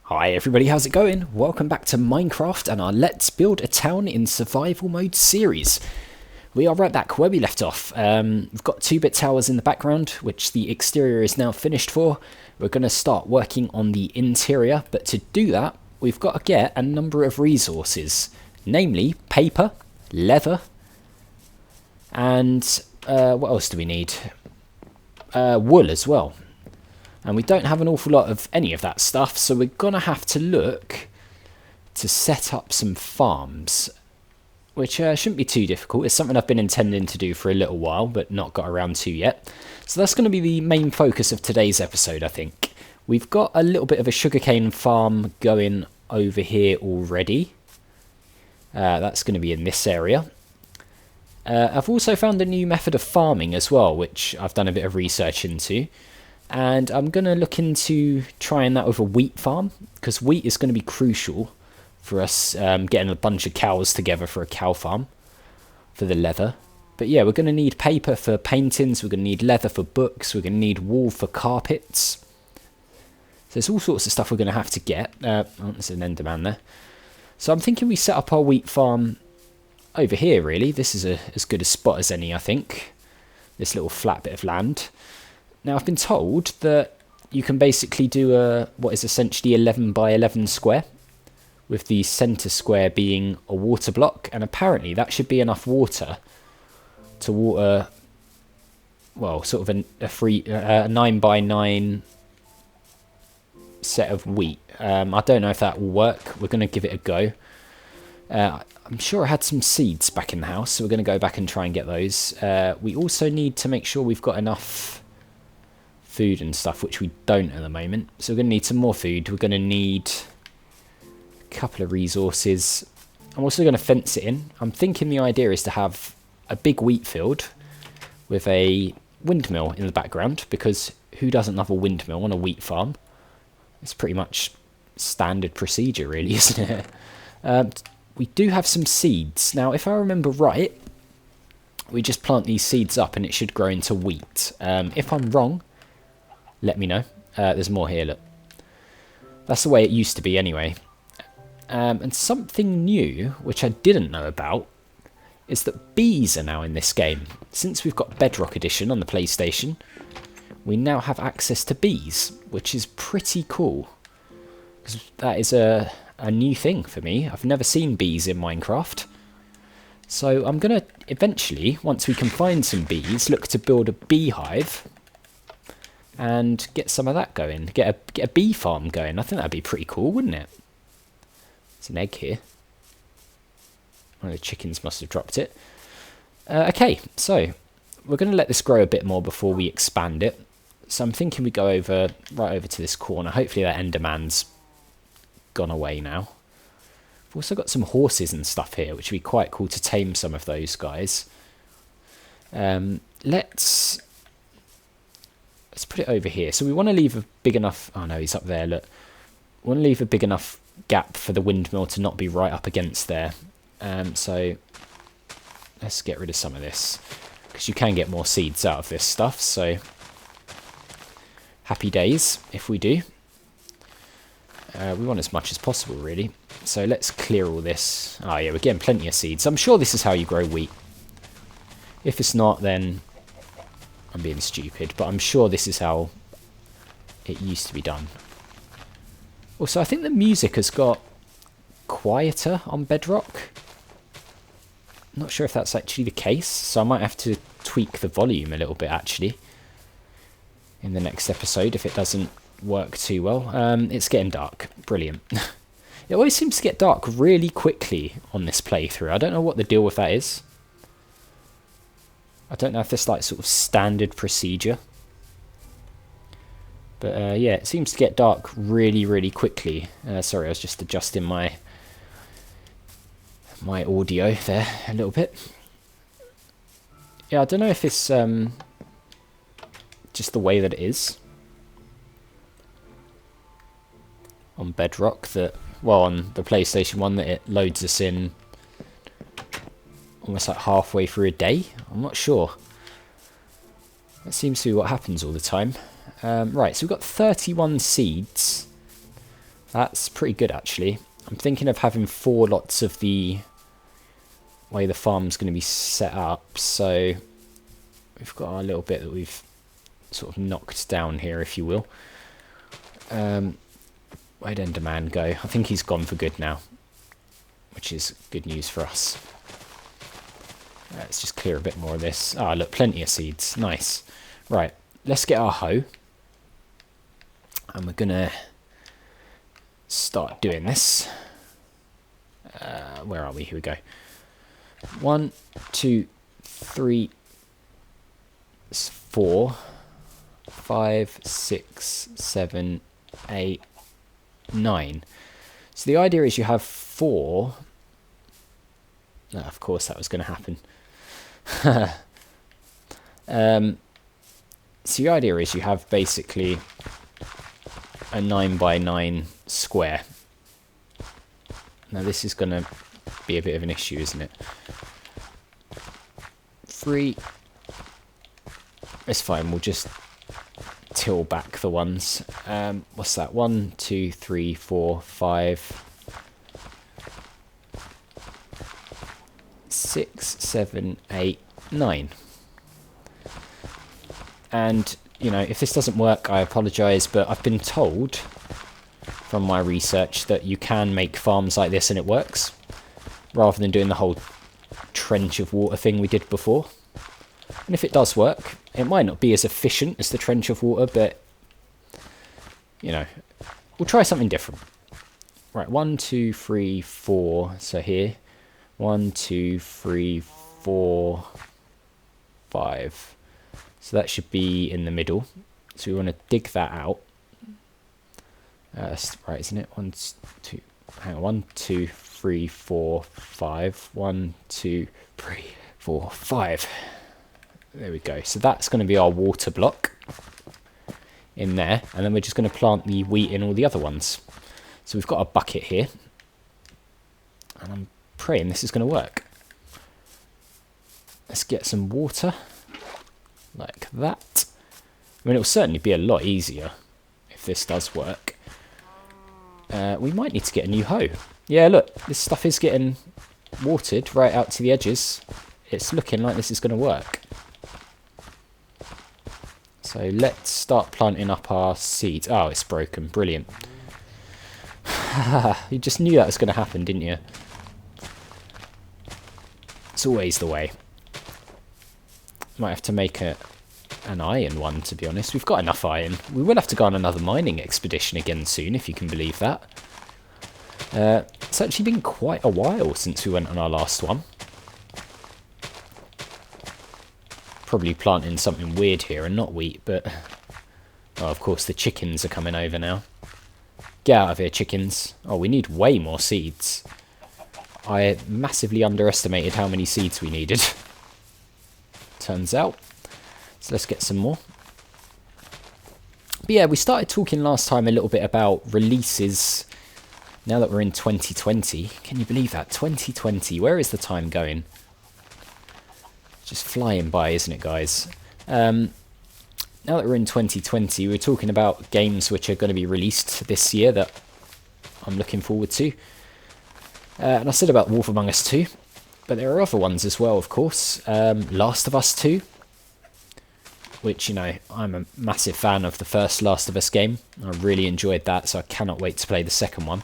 Hi everybody, how's it going? Welcome back to Minecraft and our Let's Build a Town in Survival Mode series. We are right back where we left off. We've got 2-bit towers in the background, which the exterior is now finished for. We're going to start working on the interior, but to do that, we've got to get a number of resources. Namely, paper, leather, and what else do we need? Wool as well. And we don't have an awful lot of any of that stuff, so we're going to have to look to set up some farms, which shouldn't be too difficult. It's something I've been intending to do for a little while, but not got around to yet. So that's going to be the main focus of today's episode, I think. We've got a little bit of a sugarcane farm going over here already. That's going to be in this area. I've also found a new method of farming as well, which I've done a bit of research into. And I'm going to look into trying that with a wheat farm, because wheat is going to be crucial for us getting a bunch of cows together for a cow farm for the leather. But yeah, we're going to need paper for paintings, we're going to need leather for books, we're going to need wool for carpets. So there's all sorts of stuff we're going to have to get. Oh, there's an enderman there. So I'm thinking we set up our wheat farm over here, really. This is as good a spot as any, I think. This little flat bit of land. Now, I've been told that you can basically do what is essentially 11 by 11 square, with the centre square being a water block, and apparently that should be enough water to water, well, sort of a 9 by 9 set of wheat. I don't know if that will work. We're going to give it a go. I'm sure I had some seeds back in the house, so we're going to go back and try and get those. We also need to make sure we've got enough food and stuff, which we don't at the moment. So we're going to need some more food. We're going to need a couple of resources. I'm also going to fence it in. I'm thinking the idea is to have a big wheat field with a windmill in the background, because who doesn't love a windmill on a wheat farm? It's pretty much standard procedure, really, isn't it? We do have some seeds. Now, if I remember right, we just plant these seeds up and it should grow into wheat. If I'm wrong, let me know. There's more here, look. That's the way it used to be anyway. And something new, which I didn't know about, is that bees are now in this game. Since we've got Bedrock Edition on the PlayStation, we now have access to bees, which is pretty cool. Because that is a new thing for me. I've never seen bees in Minecraft. So I'm going to eventually, once we can find some bees, look to build a beehive and get some of that going. Get a bee farm going. I think that'd be pretty cool, wouldn't it? There's an egg here. One of the chickens must have dropped it. Okay, so we're going to let this grow a bit more before we expand it. So I'm thinking we go right over to this corner. Hopefully that enderman's gone away now. We've also got some horses and stuff here, which would be quite cool to tame some of those guys. Let's put it over here. So we want to leave a big enough... Oh no, he's up there, look. We want to leave a big enough gap for the windmill to not be right up against there. So let's get rid of some of this, because you can get more seeds out of this stuff, so happy days if we do. We want as much as possible, really. So let's clear all this. Oh yeah, we're getting plenty of seeds. I'm sure this is how you grow wheat. If it's not, then I'm being stupid, but I'm sure this is how it used to be done. Also, I think the music has got quieter on Bedrock. I'm not sure if that's actually the case, so I might have to tweak the volume a little bit, actually, in the next episode, if it doesn't work too well. It's getting dark. Brilliant. It always seems to get dark really quickly on this playthrough. I don't know what the deal with that is. I don't know if this like sort of standard procedure. But yeah, it seems to get dark really, really quickly. Sorry, I was just adjusting my audio there a little bit. Yeah, I don't know if it's just the way that it is on Bedrock, that, well, on the PlayStation 1, that it loads us in almost like halfway through a day. I'm not sure. That seems to be what happens all the time. Right, so we've got 31 seeds. That's pretty good, actually. I'm thinking of having 4 lots of the way the farm's going to be set up. So we've got our little bit that we've sort of knocked down here, if you will. Where'd Enderman go? I think he's gone for good now, which is good news for us. Let's just clear a bit more of this. Ah, look, plenty of seeds. Nice. Right, let's get our hoe. And we're going to start doing this. Where are we? Here we go. 1, 2, 3, 4, 5, 6, 7, 8, 9. So the idea is you have 4. No, of course that was going to happen. So the idea is you have basically a 9 by 9 square. Now this is going to be a bit of an issue, isn't it? 3. It's fine, we'll just till back the ones. What's that? 1, 2, 3, 4, 5, 6, 7, 8, 9. And, you know, if this doesn't work, I apologise, but I've been told from my research that you can make farms like this and it works, rather than doing the whole trench of water thing we did before. And if it does work, it might not be as efficient as the trench of water, but, you know, we'll try something different. Right, 1, 2, 3, 4, so here. 1, 2, 3, 4, 5. So that should be in the middle. So we want to dig that out. That's right, isn't it? 1, 2, hang on. 1, 2, 3, 4, 5. 1, 2, 3, 4, 5. There we go. So that's going to be our water block in there. And then we're just going to plant the wheat in all the other ones. So we've got a bucket here. And I'm praying this is going to work. Let's get some water. Like that. I mean, it'll certainly be a lot easier if this does work. We might need to get a new hoe. Yeah, look, this stuff is getting watered right out to the edges. It's looking like this is going to work. So let's start planting up our seeds. Oh, it's broken. Brilliant. You just knew that was going to happen, didn't you? It's always the way. Might have to make an iron one, to be honest. We've got enough iron. We will have to go on another mining expedition again soon, if you can believe that. It's actually been quite a while since we went on our last one. Probably planting something weird here and not wheat, but... Oh, of course, the chickens are coming over now. Get out of here, chickens. Oh, we need way more seeds. I massively underestimated how many seeds we needed. Turns out. So let's get some more. But yeah, we started talking last time a little bit about releases. Now that we're in 2020. Can you believe that? 2020. Where is the time going? Just flying by, isn't it, guys? Now that we're in 2020, we're talking about games which are going to be released this year that I'm looking forward to. And I said about Wolf Among Us 2, but there are other ones as well, of course. Last of Us 2, which, you know, I'm a massive fan of the first Last of Us game. I really enjoyed that, so I cannot wait to play the second one.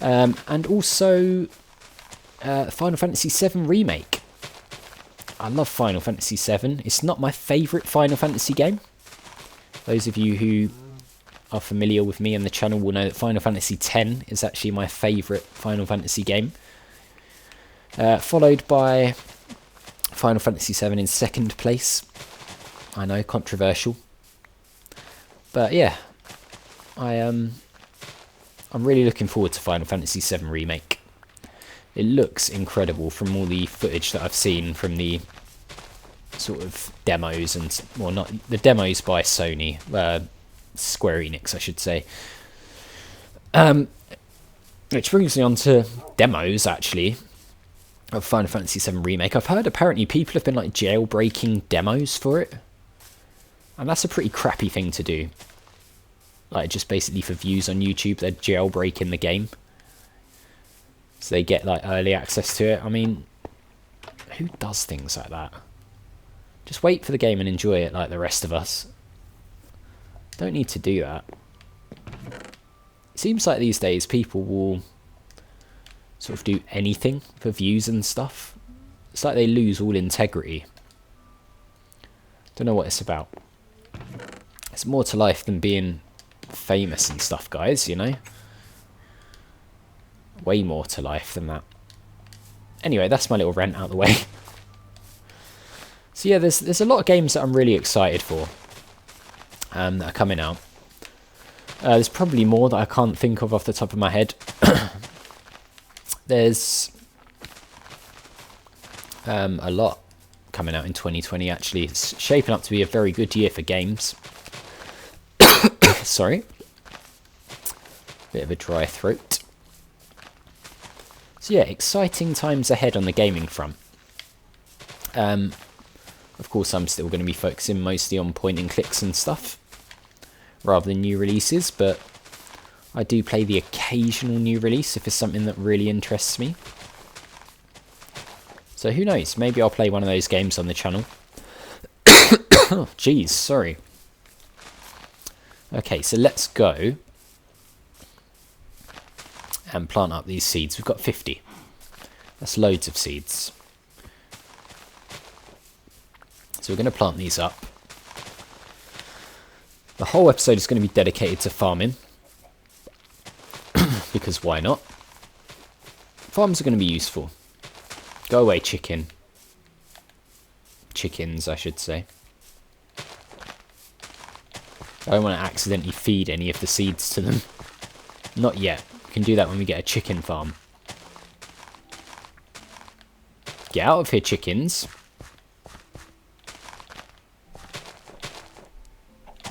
And also Final Fantasy VII Remake. I love Final Fantasy VII. It's not my favourite Final Fantasy game. Those of you who are familiar with me and the channel will know that Final Fantasy X is actually my favourite Final Fantasy game. Followed by Final Fantasy VII in second place. I know, controversial. But yeah, I'm really looking forward to Final Fantasy VII Remake. It looks incredible from all the footage that I've seen from the sort of demos and, well, not the demos by Sony, Square Enix, I should say. Which brings me on to demos, actually, of Final Fantasy VII Remake. I've heard apparently people have been like jailbreaking demos for it, and that's a pretty crappy thing to do. like just basically for views on YouTube. They're jailbreaking the game, so they get like early access to it. I mean, who does things like that? Just wait for the game and enjoy it like the rest of us. Don't need to do that. It seems like these days people will sort of do anything for views and stuff. It's like they lose all integrity. Don't know what it's about. It's more to life than being famous and stuff, guys, you know? Way more to life than that. Anyway, that's my little rant out of the way. So yeah, there's a lot of games that I'm really excited for that are coming out. There's probably more that I can't think of off the top of my head. There's a lot coming out in 2020, actually. It's shaping up to be a very good year for games. Sorry. Bit of a dry throat. So yeah, exciting times ahead on the gaming front. Of course, I'm still going to be focusing mostly on point and clicks and stuff, rather than new releases, but I do play the occasional new release if it's something that really interests me. So who knows, maybe I'll play one of those games on the channel. Oh, jeez, sorry. Okay, so let's go and plant up these seeds. We've got 50. That's loads of seeds. So we're going to plant these up. The whole episode is going to be dedicated to farming. Because why not? Farms are going to be useful. Go away, chicken. Chickens, I should say. I don't want to accidentally feed any of the seeds to them. Not yet. We can do that when we get a chicken farm. Get out of here, chickens.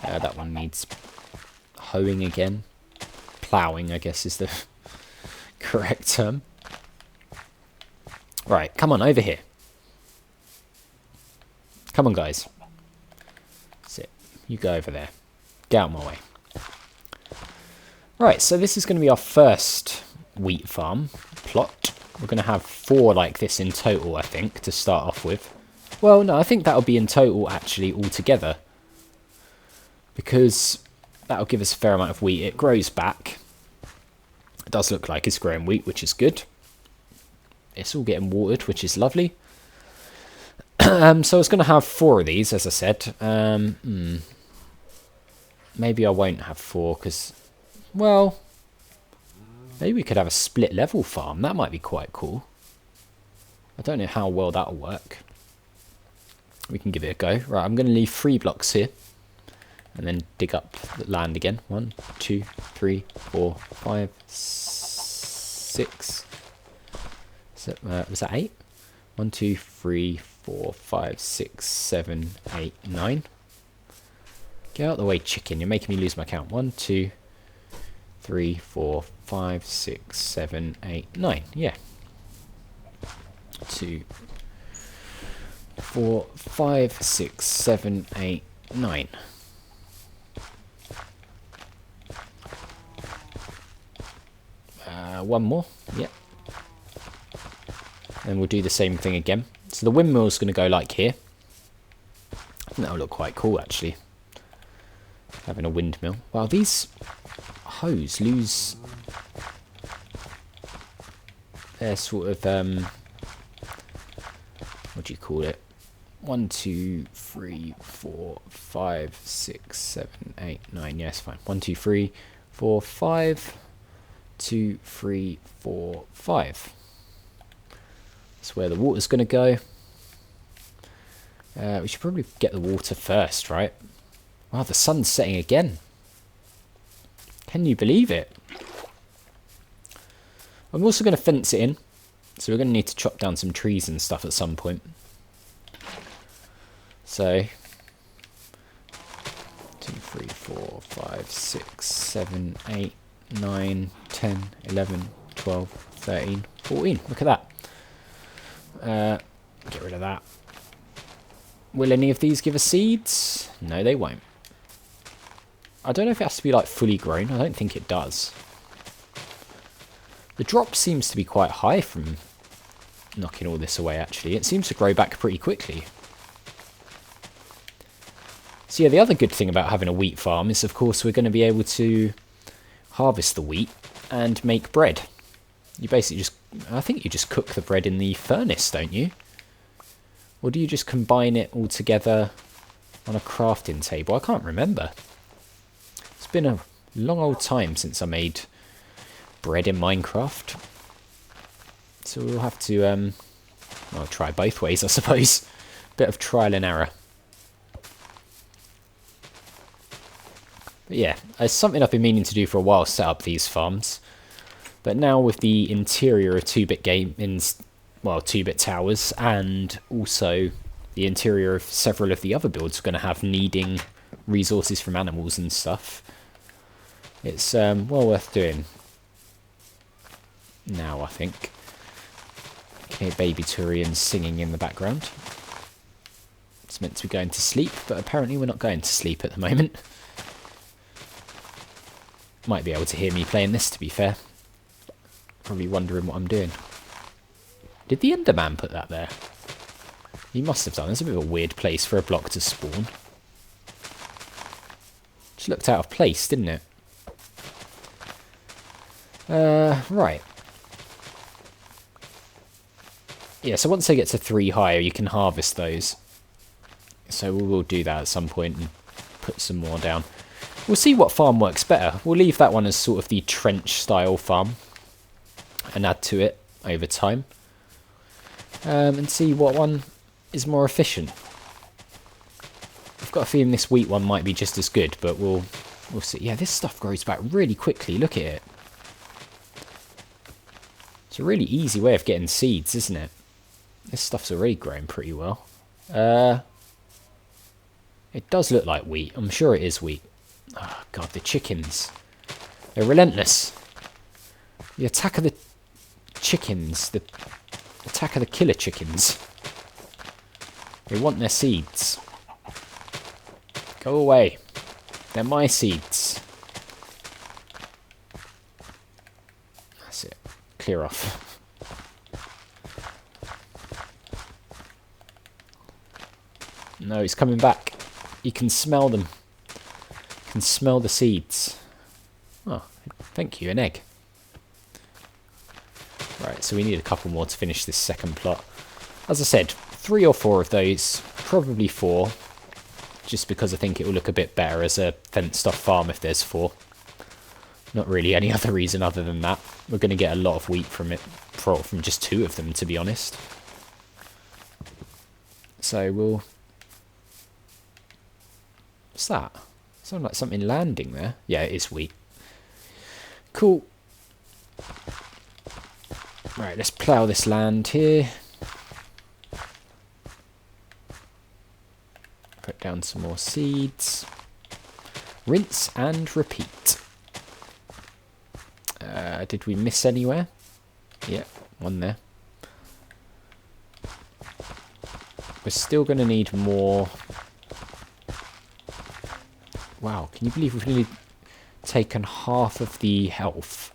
That one needs hoeing again. Ploughing, I guess, is the correct term. Right, come on, over here. Come on, guys. Sit. You go over there. Get out of my way. Right, so this is going to be our first wheat farm plot. We're going to have 4 like this in total, I think, to start off with. Well, no, I think that'll be in total, actually, altogether. Because that'll give us a fair amount of wheat. It grows back. It does look like it's growing wheat, which is good. It's all getting watered, which is lovely. So I was going to have 4 of these, as I said. Maybe I won't have 4, because, well, maybe we could have a split level farm. That might be quite cool. I don't know how well that'll work. We can give it a go. Right, I'm going to leave 3 blocks here. And then dig up the land again. 1, 2, 3, 4, 5, 6. Was that 8? 1, 2, 3, 4, 5, 6, 7, 8, 9. Get out of the way, chicken. You're making me lose my count. 1, 2, 3, 4, 5, 6, 7, 8, 9. Yeah. 2, 4, 5, 6, 7, 8, 9. One more. Yep. And we'll do the same thing again. So the windmill is going to go like here. I think that'll look quite cool, actually. Having a windmill. Wow, these hoes lose their sort of, what do you call it? 1, 2, 3, 4, 5, 6, 7, 8, 9. Yes, fine. 1, 2, 3, 4, 5. 2, 3, 4, 5. That's where the water's going to go. We should probably get the water first, right? Wow, the sun's setting again. Can you believe it? I'm also going to fence it in. So we're going to need to chop down some trees and stuff at some point. So 2, 3, 4, 5, 6, 7, 8, 9, 10, 11, 12, 13, 14. Look at that. Get rid of that. Will any of these give us seeds? No, they won't. I don't know if it has to be like fully grown. I don't think it does. The drop seems to be quite high from knocking all this away, actually. It seems to grow back pretty quickly. So yeah, the other good thing about having a wheat farm is, of course, we're going to be able to harvest the wheat and make bread. You basically just, I think you just cook the bread in the furnace, don't you? Or do you just combine it all together on a crafting table? I can't remember. It's been a long old time since I made bread in Minecraft. So we'll have to, well, try both ways, I suppose. Bit of trial and error. But yeah, it's something I've been meaning to do for a while, set up these farms. But now with the interior of 2-bit gaming's, well, 2-bit towers, and also the interior of several of the other builds we're going to have needing resources from animals and stuff, it's well worth doing now, I think. Okay, baby Turian singing in the background. It's meant to be going to sleep, but apparently we're not going to sleep at the moment. Might be able to hear me playing this, to be fair. Probably wondering what I'm doing. Did the Enderman put that there? He must have done. It's a bit of a weird place for a block to spawn. Just looked out of place, didn't it? Right. Yeah, so once they get to 3 higher, you can harvest those. So we will do that at some point and put some more down. We'll see what farm works better. We'll leave that one as sort of the trench style farm and add to it over time. And see what one is more efficient. I've got a feeling this wheat one might be just as good, but we'll see. Yeah, this stuff grows back really quickly. Look at it. It's a really easy way of getting seeds, isn't it? This stuff's already growing pretty well. It does look like wheat. I'm sure it is wheat. Oh, God, the chickens. They're relentless. The attack of the chickens. The attack of the killer chickens. They want their seeds. Go away. They're my seeds. That's it. Clear off. No, he's coming back. You can smell them. You can smell the seeds. Oh, thank you, an egg. Right, so we need a couple more to finish this second plot. As I said, 3 or 4 of those, probably 4, just because I think it will look a bit better as a fenced-off farm if there's 4. Not really any other reason other than that. We're going to get a lot of wheat from it, from just 2 of them, to be honest. So we'll... What's that? Sounds like something landing there. Yeah, it is wheat. Cool. Right, let's plough this land here. Put down some more seeds. Rinse and repeat. Did we miss anywhere? Yeah, one there. We're still going to need more... Wow, can you believe we've nearly taken half of the health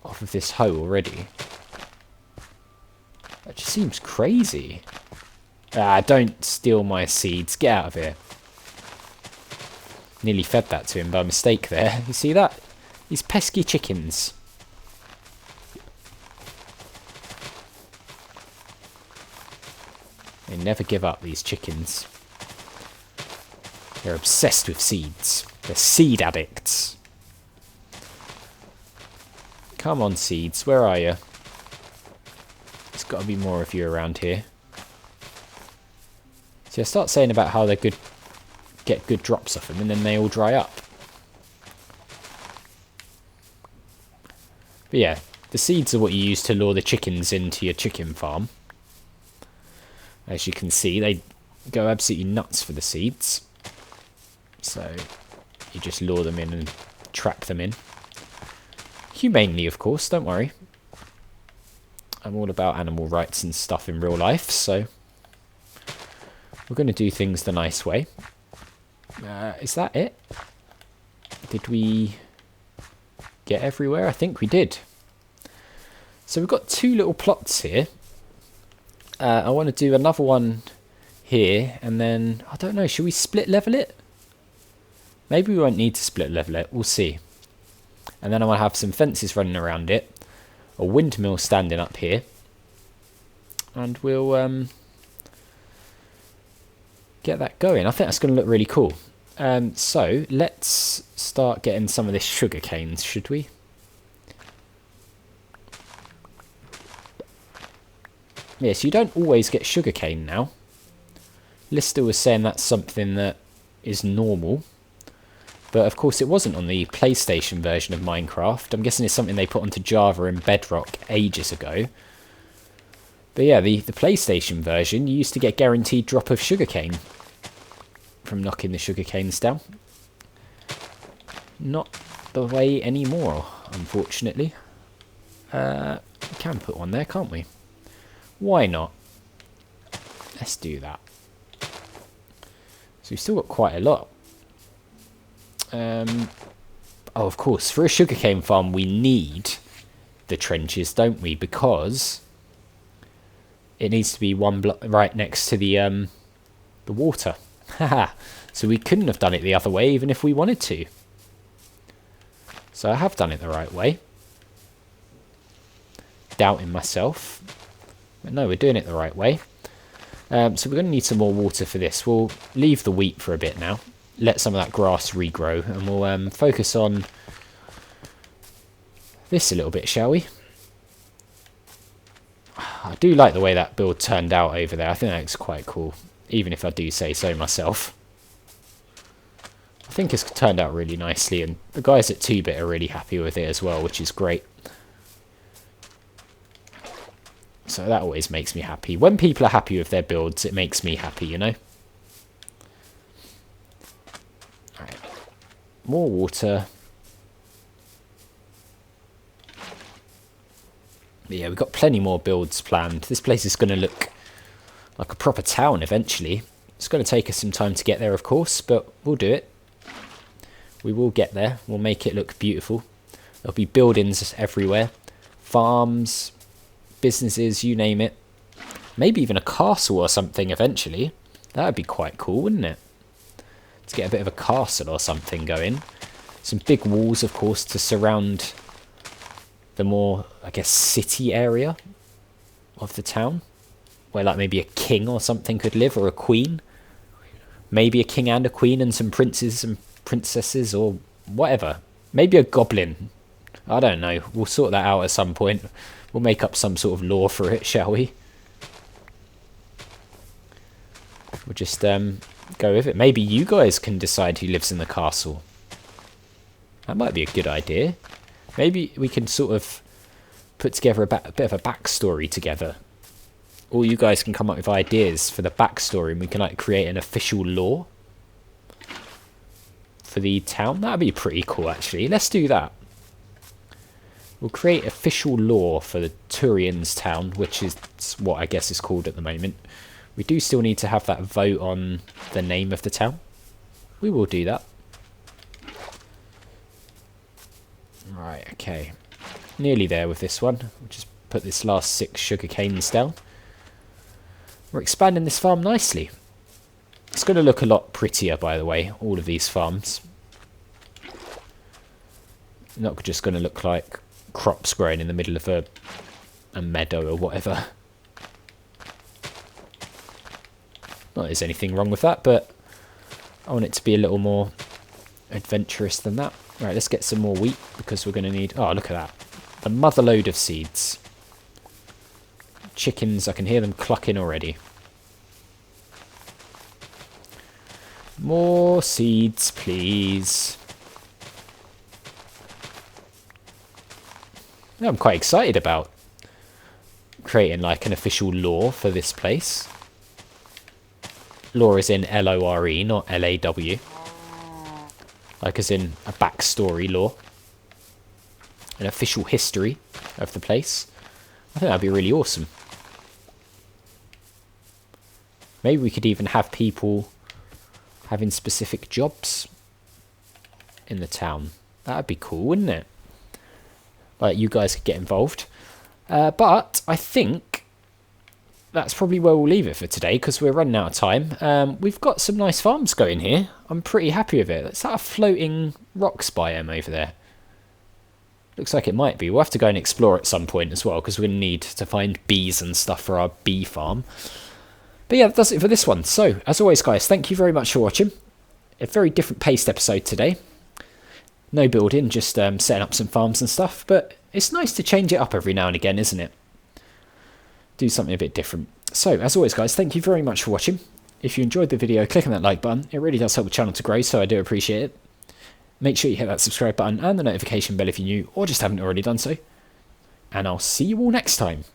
off of this hoe already? That just seems crazy. Ah, don't steal my seeds. Get out of here. Nearly fed that to him by mistake there. You see that? These pesky chickens. They never give up, these chickens. They're obsessed with seeds. They're seed addicts. Come on, seeds. Where are you? There's got to be more of you around here. See, I start saying about how they could get good drops off them, and then they all dry up. But yeah, the seeds are what you use to lure the chickens into your chicken farm. As you can see, they go absolutely nuts for the seeds. So you just lure them in and trap them in. Humanely, of course, don't worry. I'm all about animal rights and stuff in real life, so we're going to do things the nice way. Is that it? Did we get everywhere? I think we did. So we've got 2 little plots here. I want to do another one here, and then, I don't know, should we split level it? Maybe we won't need to split level it, we'll see. And then I want to have some fences running around it, a windmill standing up here, and we'll get that going. I think that's going to look really cool. So let's start getting some of this sugar canes, should we? Yes, you don't always get sugarcane now. Lister was saying that's something that is normal. But of course it wasn't on the PlayStation version of Minecraft. I'm guessing it's something they put onto Java and Bedrock ages ago. But yeah, the PlayStation version, you used to get guaranteed drop of sugarcane from knocking the sugarcanes down. Not the way anymore, unfortunately. We can put one there, can't we? Why not? Let's do that. So we've still got quite a lot. Oh, of course, for a sugarcane farm we need the trenches, don't we? Because it needs to be one block right next to the water. Haha. So we couldn't have done it the other way even if we wanted to. So I have done it the right way. Doubting myself. But no, we're doing it the right way. So we're going to need some more water for this. We'll leave the wheat for a bit now. Let some of that grass regrow. And we'll focus on this a little bit, shall we? I do like the way that build turned out over there. I think that looks quite cool. Even if I do say so myself. I think it's turned out really nicely. And the guys at 2-Bit are really happy with it as well, which is great. So that always makes me happy. When people are happy with their builds, it makes me happy, you know? Alright. More water. But yeah, we've got plenty more builds planned. This place is going to look like a proper town eventually. It's going to take us some time to get there, of course, but we'll do it. We will get there. We'll make it look beautiful. There'll be buildings everywhere. Farms, businesses, you name it. Maybe even a castle or something eventually. That would be quite cool, wouldn't it? To get a bit of a castle or something going. Some big walls, of course, to surround the more, I guess, city area of the town. Where like maybe a king or something could live, or a queen. Maybe a king and a queen and some princes and princesses or whatever. Maybe a goblin. I don't know. We'll sort that out at some point. We'll make up some sort of law for it, shall we? We'll just go with it. Maybe you guys can decide who lives in the castle. That might be a good idea. Maybe we can sort of put together a bit of a backstory together. All you guys can come up with ideas for the backstory, and we can like create an official law for the town. That'd be pretty cool, actually. Let's do that. We'll create official law for the Turian's town, which is what I guess is called at the moment. We do still need to have that vote on the name of the town. We will do that. Right, okay. Nearly there with this one. We'll just put this last 6 sugar canes down. We're expanding this farm nicely. It's going to look a lot prettier, by the way, all of these farms. Not just going to look like crops growing in the middle of a meadow or whatever. Not that there's anything wrong with that, but I want it to be a little more adventurous than that. Right, let's get some more wheat, because we're going to need... Oh, look at that. A mother load of seeds. Chickens, I can hear them clucking already. More seeds, please. I'm quite excited about creating like an official lore for this place. Lore is in L-O-R-E, not L-A-W. Like as in a backstory lore. An official history of the place. I think that'd be really awesome. Maybe we could even have people having specific jobs. in the town. That'd be cool, wouldn't it? Like, you guys could get involved. But I think that's probably where we'll leave it for today, because we're running out of time. We've got some nice farms going here. I'm pretty happy with it. Is that a floating rocks biome over there? Looks like it might be. We'll have to go and explore at some point as well, because we're going to need to find bees and stuff for our bee farm. But yeah, that does it for this one. So, as always, guys, thank you very much for watching. A very different paced episode today. No building, just setting up some farms and stuff. But it's nice to change it up every now and again, isn't it? Do something a bit different. So, as always, guys, thank you very much for watching. If you enjoyed the video, click on that like button. It really does help the channel to grow, so I do appreciate it. Make sure you hit that subscribe button and the notification bell if you're new or just haven't already done so. And I'll see you all next time.